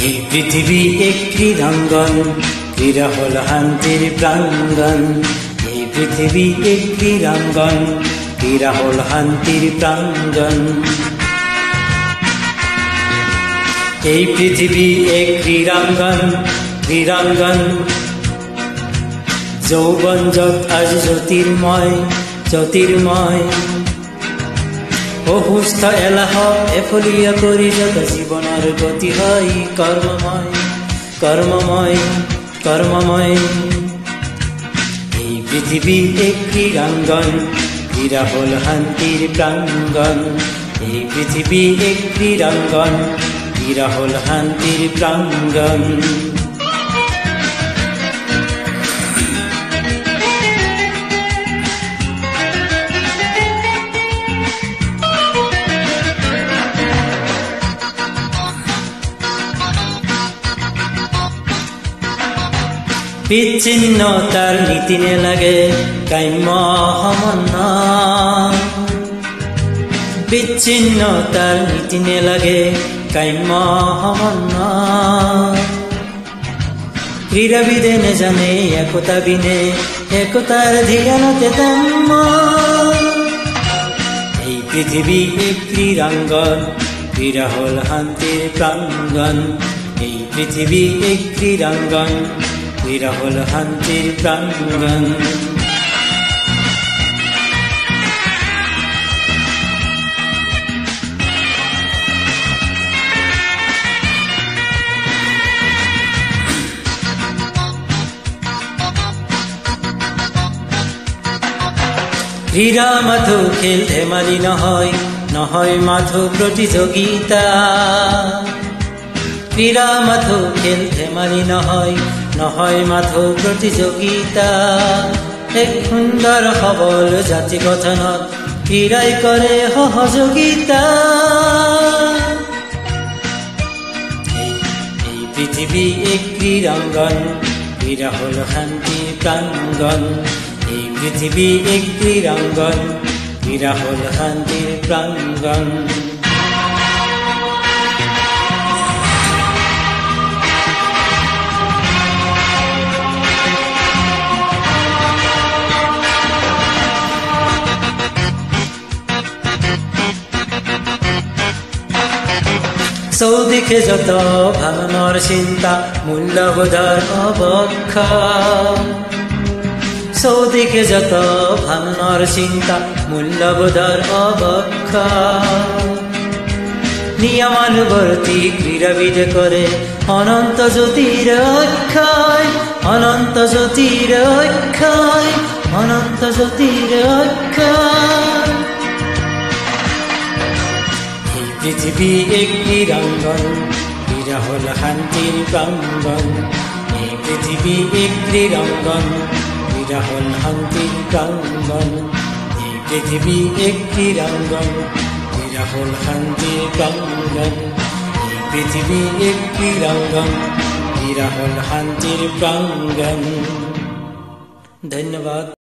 এই পৃথিবী এক ক্রীড়াঙ্গন, ক্রীড়া হল শান্তির প্রাঙ্গণ। এই পৃথিবী এক ক্রীড়াঙ্গন, ক্রীড়া হল শান্তির প্রাঙ্গণ। এই পৃথিবী এক ক্রীড়াঙ্গন, ক্রীড়াঙ্গন। যৌবন জগ আজ জ্যোতির্ময়, জ্যোতির্ময়। অসুস্থ এলাহ এফলিয়া কৰি যত জীৱনৰ গতি হয় কৰ্মময়, কৰ্মময়, কৰ্মময়। এই পৃথিৱী এক ক্ৰীড়াঙ্গন, ক্ৰীড়া হল শান্তিৰ প্ৰাঙ্গণ। এই পৃথিৱী এক ক্ৰীড়াঙ্গন, ক্ৰীড়া হল শান্তিৰ প্ৰাঙ্গণ। বিচ্ছিন্নতার নীতি নেলাগে কাম্য সমন্বয়। বিচ্ছিন্নতার নীতি নেলাগে কাম্য সমন্বয়। ক্রীড়াবিদে নেজানে একতা বিনে একতার ধিয়ানতে তম্য। এই পৃথিবী এক ক্রীড়াঙ্গন, ক্রীড়া হল শান্তির প্রাঙ্গণ। এই পৃথিবী এক ক্রীড়াঙ্গন, ক্রীড়া হল শান্তির প্রাঙ্গণ। ক্রীড়া মাথো খেল ধেমালি নহয়, নহয় মাথো প্রতিযোগিতা। ক্রীড়া মাথো খেল ধেমালি নহয়, নহয় মাথো প্রতিযোগিতা। এক সুন্দর সবল জাতি গঠনত ক্রীড়াই করে সহযোগিতা। এই পৃথিবী এক ক্রীড়াঙ্গন, ক্রীড়া হল শান্তির প্রাঙ্গণ। এই পৃথিবী এক ক্রীড়াঙ্গন, ক্রীড়া হল শান্তির প্রাঙ্গণ। চৌদিশে যত ভাঙনৰ চিন্তা, মূল্যবোধৰ অৱক্ষয়। চৌদিশে যত ভাঙনৰ চিন্তা, মূল্যবোধৰ অৱক্ষয়। নিয়মানুবৰ্তী ক্ৰীড়াবিদে কৰে অনন্ত জ্যোতিৰ অক্ষয়, অনন্ত জ্যোতিৰ অক্ষয়, অনন্ত জ্যোতিৰ অক্ষয়। পৃথিবী এক ক্রীড়াঙ্গন, ক্রীড়া হল শান্তির প্রাঙ্গণ। এই পৃথিবী এক ক্রীড়াঙ্গন, ক্রীড়া হল শান্তির প্রাঙ্গণ। এই পৃথিবী এক ক্রীড়াঙ্গন, ক্রীড়া হল শান্তির প্রাঙ্গণ। এই পৃথিবী এক ক্রীড়াঙ্গন, ক্রীড়া হল শান্তির প্রাঙ্গণ। ধন্যবাদ।